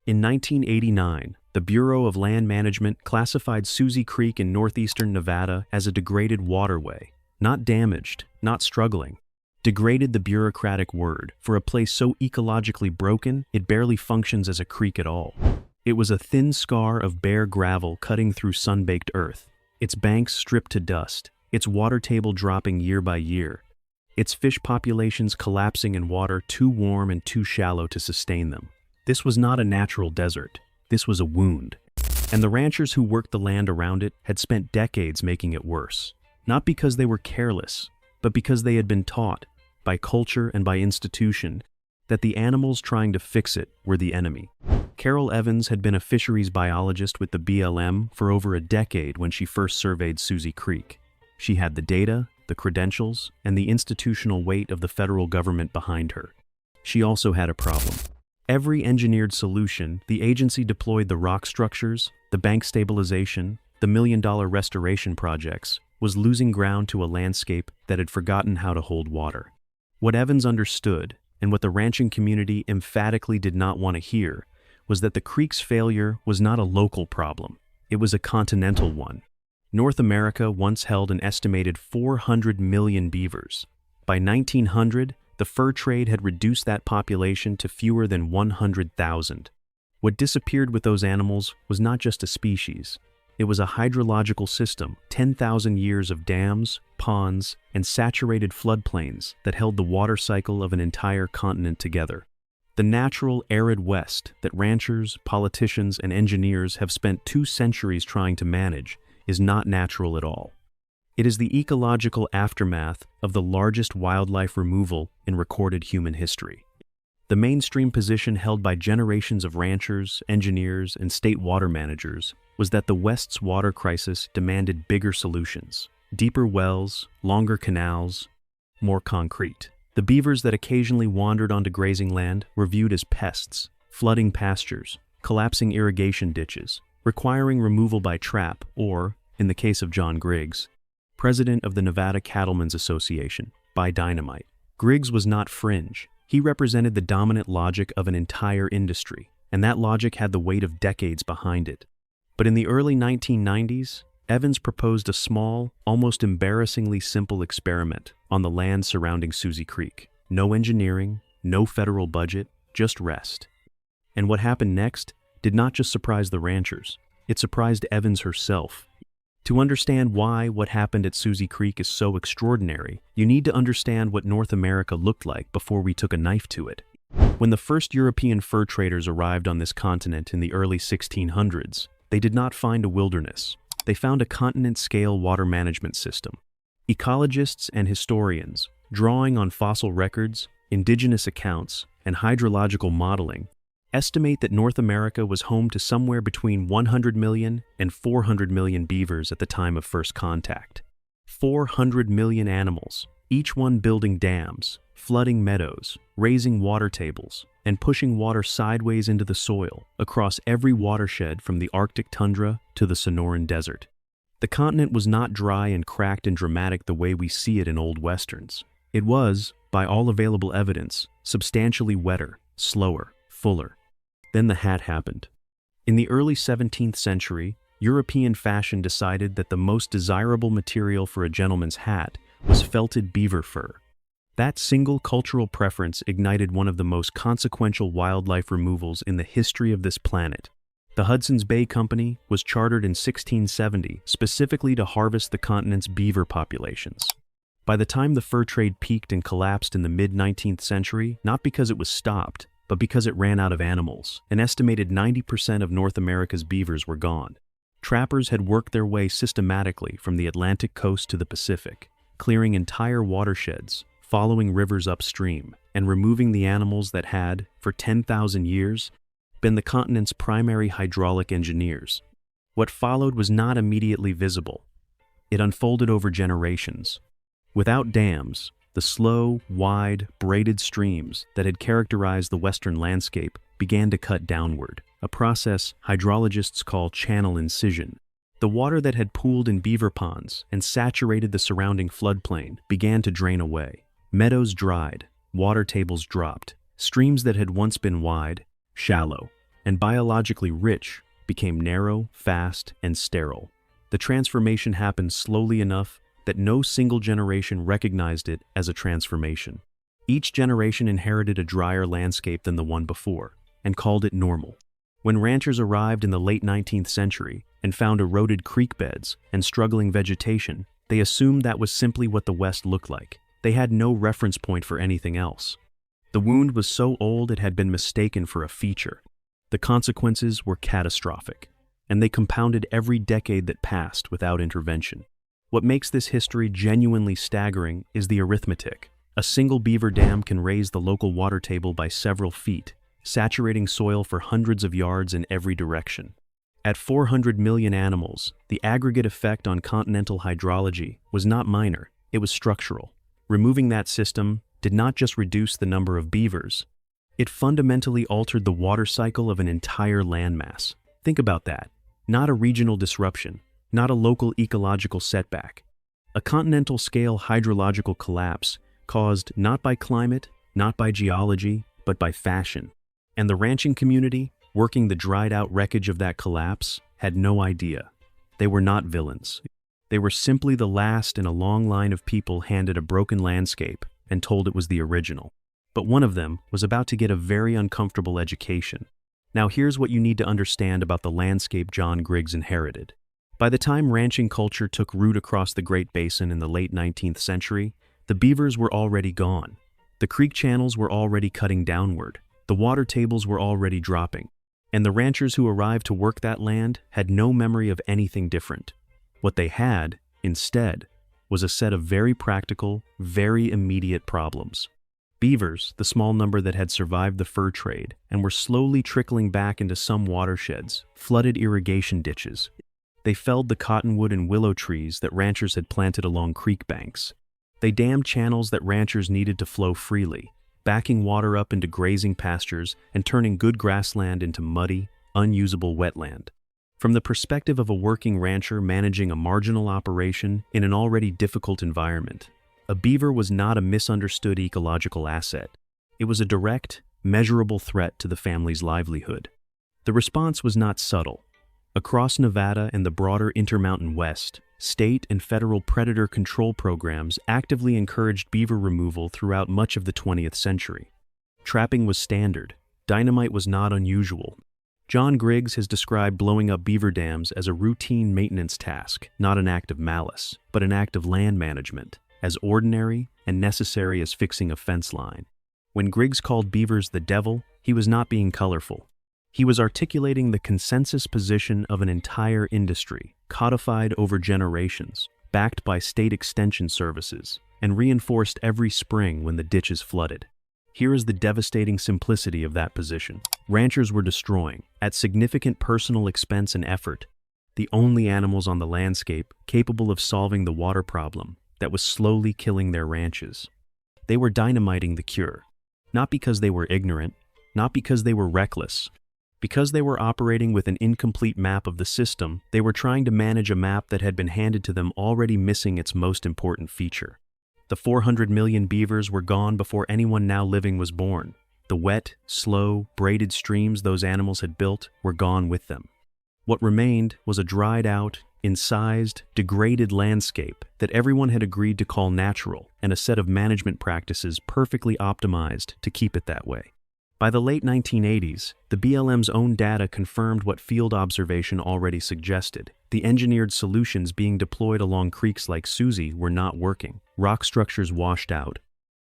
In 1989, the Bureau of Land Management classified Suzie Creek in northeastern Nevada as a degraded waterway. Not damaged, not struggling. Degraded, the bureaucratic word for a place so ecologically broken it barely functions as a creek at all. It was a thin scar of bare gravel cutting through sun-baked earth, its banks stripped to dust, its water table dropping year by year, its fish populations collapsing in water too warm and too shallow to sustain them. This was not a natural desert. This was a wound. And the ranchers who worked the land around it had spent decades making it worse. Not because they were careless, but because they had been taught, by culture and by institution, that the animals trying to fix it were the enemy. Carol Evans had been a fisheries biologist with the BLM for over a decade when she first surveyed Suzie Creek. She had the data, the credentials, and the institutional weight of the federal government behind her. She also had a problem. Every engineered solution, the agency deployed the rock structures, the bank stabilization, the million-dollar restoration projects, was losing ground to a landscape that had forgotten how to hold water. What Evans understood, and what the ranching community emphatically did not want to hear, was that the creek's failure was not a local problem. It was a continental one. North America once held an estimated 400 million beavers. By 1900, the fur trade had reduced that population to fewer than 100,000. What disappeared with those animals was not just a species. It was a hydrological system, 10,000 years of dams, ponds, and saturated floodplains that held the water cycle of an entire continent together. The natural, arid West that ranchers, politicians, and engineers have spent 2 centuries trying to manage is not natural at all. It is the ecological aftermath of the largest wildlife removal in recorded human history. The mainstream position held by generations of ranchers, engineers, and state water managers was that the West's water crisis demanded bigger solutions, deeper wells, longer canals, more concrete. The beavers that occasionally wandered onto grazing land were viewed as pests, flooding pastures, collapsing irrigation ditches, requiring removal by trap or, in the case of John Griggs, president of the Nevada Cattlemen's Association, by dynamite. Griggs was not fringe. He represented the dominant logic of an entire industry, and that logic had the weight of decades behind it. But in the early 1990s, Evans proposed a small, almost embarrassingly simple experiment on the land surrounding Suzie Creek. No engineering, no federal budget, just rest. And what happened next did not just surprise the ranchers, it surprised Evans herself. To understand why what happened at Suzie Creek is so extraordinary, you need to understand what North America looked like before we took a knife to it. When the first European fur traders arrived on this continent in the early 1600s, they did not find a wilderness. They found a continent-scale water management system. Ecologists and historians, drawing on fossil records, indigenous accounts, and hydrological modeling, estimate that North America was home to somewhere between 100 million and 400 million beavers at the time of first contact. 400 million animals, each one building dams, flooding meadows, raising water tables, and pushing water sideways into the soil across every watershed from the Arctic tundra to the Sonoran Desert. The continent was not dry and cracked and dramatic the way we see it in old westerns. It was, by all available evidence, substantially wetter, slower, fuller. Then the hat happened. In the early 17th century, European fashion decided that the most desirable material for a gentleman's hat was felted beaver fur. That single cultural preference ignited one of the most consequential wildlife removals in the history of this planet. The Hudson's Bay Company was chartered in 1670 specifically to harvest the continent's beaver populations. By the time the fur trade peaked and collapsed in the mid-19th century, not because it was stopped, but because it ran out of animals, an estimated 90% of North America's beavers were gone. Trappers had worked their way systematically from the Atlantic coast to the Pacific, clearing entire watersheds, following rivers upstream, and removing the animals that had, for 10,000 years, been the continent's primary hydraulic engineers. What followed was not immediately visible. It unfolded over generations. Without dams, the slow, wide, braided streams that had characterized the western landscape began to cut downward, a process hydrologists call channel incision. The water that had pooled in beaver ponds and saturated the surrounding floodplain began to drain away. Meadows dried, water tables dropped. Streams that had once been wide, shallow, and biologically rich became narrow, fast, and sterile. The transformation happened slowly enough that no single generation recognized it as a transformation. Each generation inherited a drier landscape than the one before, and called it normal. When ranchers arrived in the late 19th century and found eroded creek beds and struggling vegetation, they assumed that was simply what the West looked like. They had no reference point for anything else. The wound was so old it had been mistaken for a feature. The consequences were catastrophic, and they compounded every decade that passed without intervention. What makes this history genuinely staggering is the arithmetic. A single beaver dam can raise the local water table by several feet, saturating soil for hundreds of yards in every direction. At 400 million animals, the aggregate effect on continental hydrology was not minor, it was structural. Removing that system did not just reduce the number of beavers, it fundamentally altered the water cycle of an entire landmass. Think about that. Not a regional disruption, not a local ecological setback. A continental-scale hydrological collapse caused not by climate, not by geology, but by fashion. And the ranching community, working the dried-out wreckage of that collapse, had no idea. They were not villains. They were simply the last in a long line of people handed a broken landscape and told it was the original. But one of them was about to get a very uncomfortable education. Now here's what you need to understand about the landscape John Griggs inherited. By the time ranching culture took root across the Great Basin in the late 19th century, the beavers were already gone. The creek channels were already cutting downward. The water tables were already dropping. And the ranchers who arrived to work that land had no memory of anything different. What they had, instead, was a set of very practical, very immediate problems. Beavers, the small number that had survived the fur trade and were slowly trickling back into some watersheds, flooded irrigation ditches. They felled the cottonwood and willow trees that ranchers had planted along creek banks. They dammed channels that ranchers needed to flow freely, backing water up into grazing pastures and turning good grassland into muddy, unusable wetland. From the perspective of a working rancher managing a marginal operation in an already difficult environment, a beaver was not a misunderstood ecological asset. It was a direct, measurable threat to the family's livelihood. The response was not subtle. Across Nevada and the broader Intermountain West, state and federal predator control programs actively encouraged beaver removal throughout much of the 20th century. Trapping was standard. Dynamite was not unusual. John Griggs has described blowing up beaver dams as a routine maintenance task, not an act of malice, but an act of land management, as ordinary and necessary as fixing a fence line. When Griggs called beavers the devil, he was not being colorful. He was articulating the consensus position of an entire industry, codified over generations, backed by state extension services, and reinforced every spring when the ditches flooded. Here is the devastating simplicity of that position. Ranchers were destroying, at significant personal expense and effort, the only animals on the landscape capable of solving the water problem that was slowly killing their ranches. They were dynamiting the cure, not because they were ignorant, not because they were reckless. Because they were operating with an incomplete map of the system, they were trying to manage a map that had been handed to them already missing its most important feature. The 400 million beavers were gone before anyone now living was born. The wet, slow, braided streams those animals had built were gone with them. What remained was a dried-out, incised, degraded landscape that everyone had agreed to call natural, and a set of management practices perfectly optimized to keep it that way. By the late 1980s, the BLM's own data confirmed what field observation already suggested. The engineered solutions being deployed along creeks like Suzie were not working. Rock structures washed out.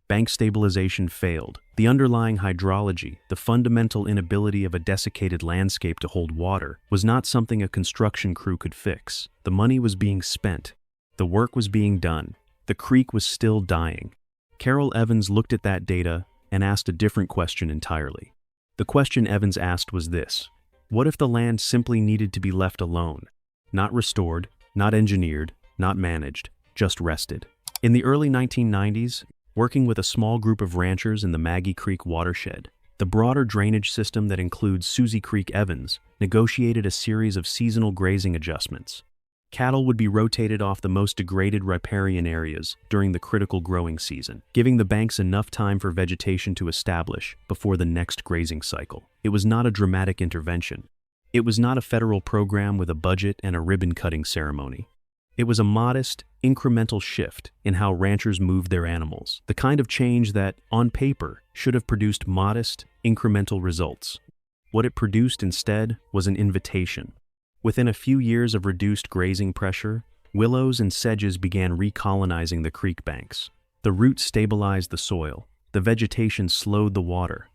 Bank stabilization failed. The underlying hydrology, the fundamental inability of a desiccated landscape to hold water, was not something a construction crew could fix. The money was being spent. The work was being done. The creek was still dying. Carol Evans looked at that data and asked a different question entirely. The question Evans asked was this: what if the land simply needed to be left alone? Not restored, not engineered, not managed, just rested. In the early 1990s, working with a small group of ranchers in the Maggie Creek watershed, the broader drainage system that includes Susie Creek Evans negotiated a series of seasonal grazing adjustments. Cattle would be rotated off the most degraded riparian areas during the critical growing season, giving the banks enough time for vegetation to establish before the next grazing cycle. It was not a dramatic intervention. It was not a federal program with a budget and a ribbon-cutting ceremony. It was a modest, incremental shift in how ranchers moved their animals, the kind of change that, on paper, should have produced modest, incremental results. What it produced instead was an invitation. Within a few years of reduced grazing pressure, willows and sedges began recolonizing the creek banks. The roots stabilized the soil, the vegetation slowed the water,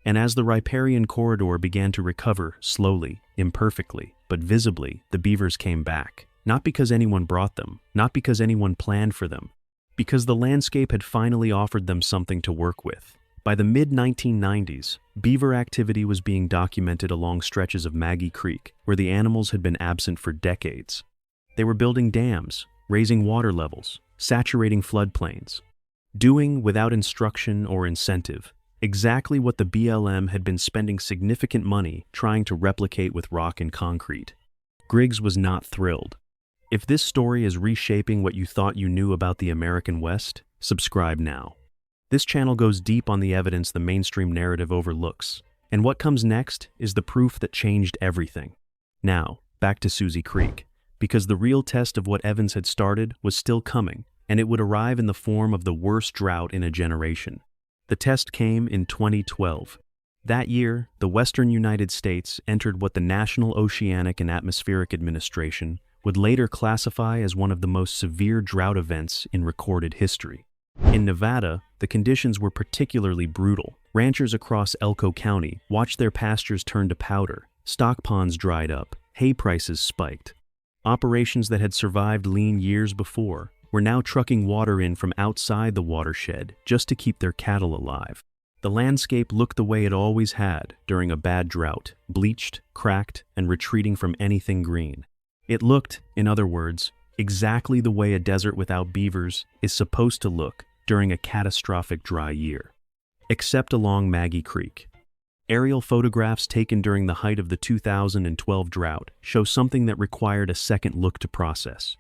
and as the riparian corridor began to recover slowly, imperfectly, but visibly, the beavers came back. Not because anyone brought them, not because anyone planned for them, because the landscape had finally offered them something to work with. By the mid-1990s, beaver activity was being documented along stretches of Maggie Creek, where the animals had been absent for decades. They were building dams, raising water levels, saturating floodplains, doing, without instruction or incentive, exactly what the BLM had been spending significant money trying to replicate with rock and concrete. Griggs was not thrilled. If this story is reshaping what you thought you knew about the American West, subscribe now. This channel goes deep on the evidence the mainstream narrative overlooks, and what comes next is the proof that changed everything. Now, back to Suzie Creek, because the real test of what Evans had started was still coming, and it would arrive in the form of the worst drought in a generation. The test came in 2012. That year, the western United States entered what the National Oceanic and Atmospheric Administration would later classify as one of the most severe drought events in recorded history. In Nevada, the conditions were particularly brutal. Ranchers across Elko County watched their pastures turn to powder, stock ponds dried up, hay prices spiked. Operations that had survived lean years before were now trucking water in from outside the watershed just to keep their cattle alive. The landscape looked the way it always had during a bad drought, bleached, cracked, and retreating from anything green. It looked, in other words, exactly the way a desert without beavers is supposed to look during a catastrophic dry year. Except along Maggie Creek. Aerial photographs taken during the height of the 2012 drought show something that required a second look to process.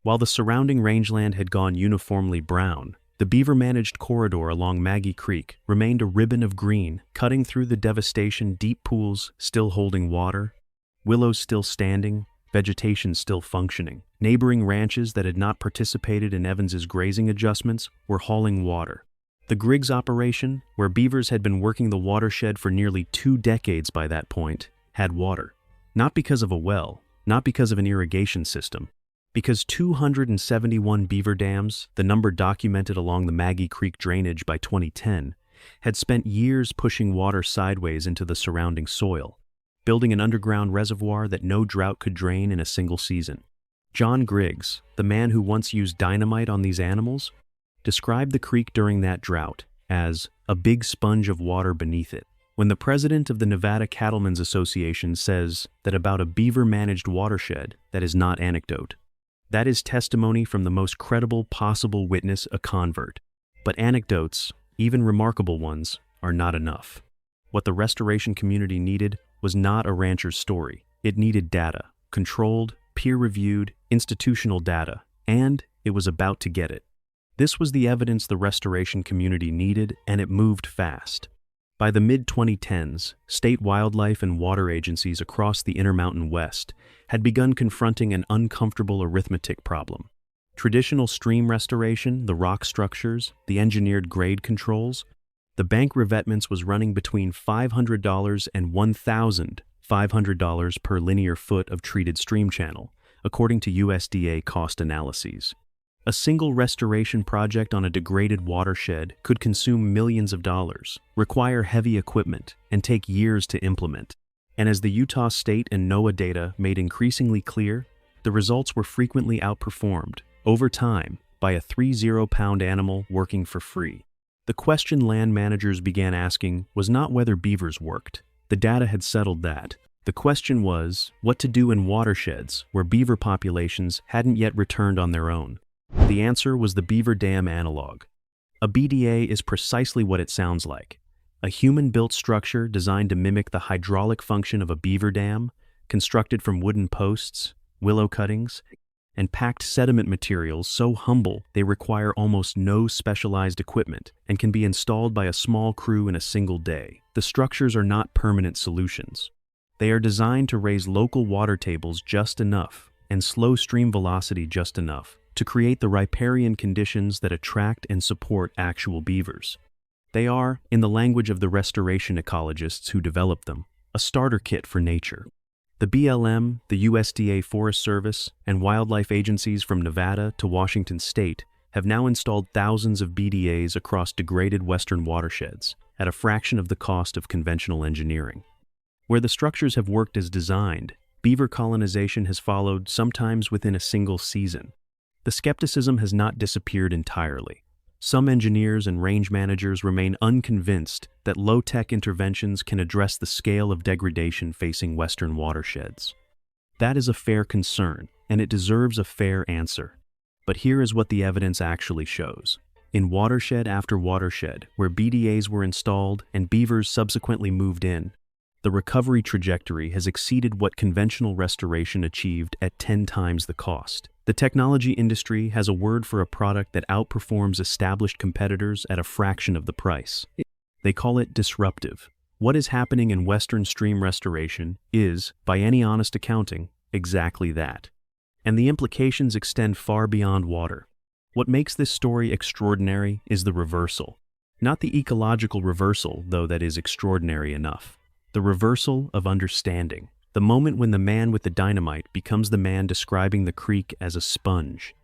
While the surrounding rangeland had gone uniformly brown, the beaver-managed corridor along Maggie Creek remained a ribbon of green, cutting through the devastation. Deep pools still holding water, willows still standing, vegetation still functioning. Neighboring ranches that had not participated in Evans's grazing adjustments were hauling water. The Griggs operation, where beavers had been working the watershed for nearly 2 decades by that point, had water. Not because of a well, not because of an irrigation system, because 271 beaver dams, the number documented along the Maggie Creek drainage by 2010, had spent years pushing water sideways into the surrounding soil, building an underground reservoir that no drought could drain in a single season. John Griggs, the man who once used dynamite on these animals, described the creek during that drought as a big sponge of water beneath it. When the president of the Nevada Cattlemen's Association says that about a beaver-managed watershed, that is not anecdote. That is testimony from the most credible possible witness, a convert. But anecdotes, even remarkable ones, are not enough. What the restoration community needed was not a rancher's story. It needed data, controlled, peer-reviewed, institutional data, and it was about to get it. This was the evidence the restoration community needed, and it moved fast. By the mid-2010s, state wildlife and water agencies across the Intermountain West had begun confronting an uncomfortable arithmetic problem. Traditional stream restoration, the rock structures, the engineered grade controls, the bank revetments was running between $500 and $1,500 per linear foot of treated stream channel, according to USDA cost analyses. A single restoration project on a degraded watershed could consume millions of dollars, require heavy equipment, and take years to implement. And as the Utah State and NOAA data made increasingly clear, the results were frequently outperformed, over time, by a 30-pound animal working for free. The question land managers began asking was not whether beavers worked. The data had settled that. The question was what to do in watersheds where beaver populations hadn't yet returned on their own. The answer was the beaver dam analog. A BDA is precisely what it sounds like. A human-built structure designed to mimic the hydraulic function of a beaver dam, constructed from wooden posts, willow cuttings, and packed sediment materials so humble they require almost no specialized equipment and can be installed by a small crew in a single day. The structures are not permanent solutions. They are designed to raise local water tables just enough and slow stream velocity just enough to create the riparian conditions that attract and support actual beavers. They are, in the language of the restoration ecologists who developed them, a starter kit for nature. The BLM, the USDA Forest Service, and wildlife agencies from Nevada to Washington State have now installed thousands of BDAs across degraded western watersheds at a fraction of the cost of conventional engineering. Where the structures have worked as designed, beaver colonization has followed, sometimes within a single season. The skepticism has not disappeared entirely. Some engineers and range managers remain unconvinced that low-tech interventions can address the scale of degradation facing western watersheds. That is a fair concern, and it deserves a fair answer. But here is what the evidence actually shows. In watershed after watershed, where BDAs were installed and beavers subsequently moved in, the recovery trajectory has exceeded what conventional restoration achieved at 10 times the cost. The technology industry has a word for a product that outperforms established competitors at a fraction of the price. They call it disruptive. What is happening in Western stream restoration is, by any honest accounting, exactly that. And the implications extend far beyond water. What makes this story extraordinary is the reversal. Not the ecological reversal, though that is extraordinary enough. The reversal of understanding. The moment when the man with the dynamite becomes the man describing the creek as a sponge.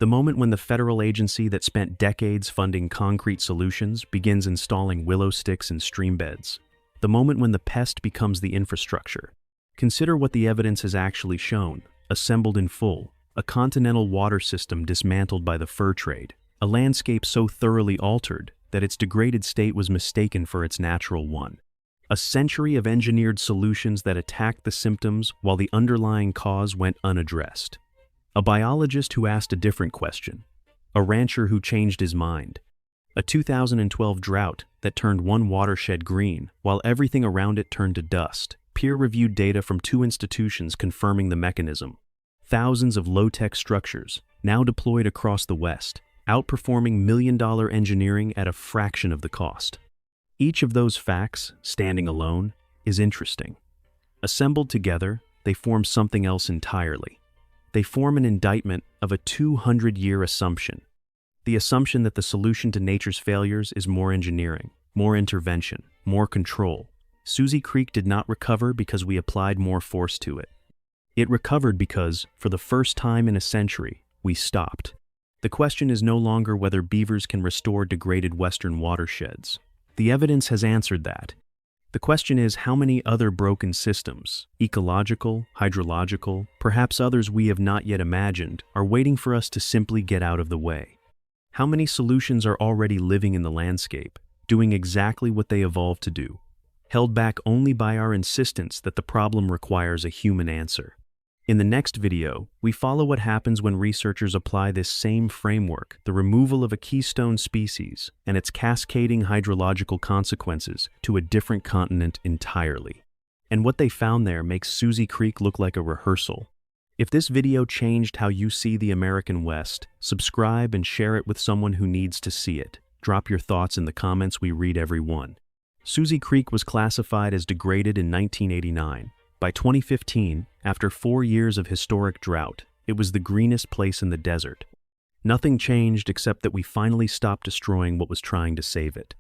The moment when the federal agency that spent decades funding concrete solutions begins installing willow sticks in stream beds. The moment when the pest becomes the infrastructure. Consider what the evidence has actually shown, assembled in full. A continental water system dismantled by the fur trade. A landscape so thoroughly altered that its degraded state was mistaken for its natural one. A century of engineered solutions that attacked the symptoms while the underlying cause went unaddressed. A biologist who asked a different question. A rancher who changed his mind. A 2012 drought that turned one watershed green while everything around it turned to dust. Peer-reviewed data from 2 institutions confirming the mechanism. Thousands of low-tech structures, now deployed across the West, outperforming million-dollar engineering at a fraction of the cost. Each of those facts, standing alone, is interesting. Assembled together, they form something else entirely. They form an indictment of a 200-year assumption. The assumption that the solution to nature's failures is more engineering, more intervention, more control. Suzie Creek did not recover because we applied more force to it. It recovered because, for the first time in a century, we stopped. The question is no longer whether beavers can restore degraded western watersheds. The evidence has answered that. The question is how many other broken systems, ecological, hydrological, perhaps others we have not yet imagined, are waiting for us to simply get out of the way. How many solutions are already living in the landscape, doing exactly what they evolved to do, held back only by our insistence that the problem requires a human answer. In the next video, we follow what happens when researchers apply this same framework, the removal of a keystone species, and its cascading hydrological consequences to a different continent entirely. And what they found there makes Suzie Creek look like a rehearsal. If this video changed how you see the American West, subscribe and share it with someone who needs to see it. Drop your thoughts in the comments, we read every one. Suzie Creek was classified as degraded in 1989. By 2015, after 4 years of historic drought, it was the greenest place in the desert. Nothing changed except that we finally stopped destroying what was trying to save it.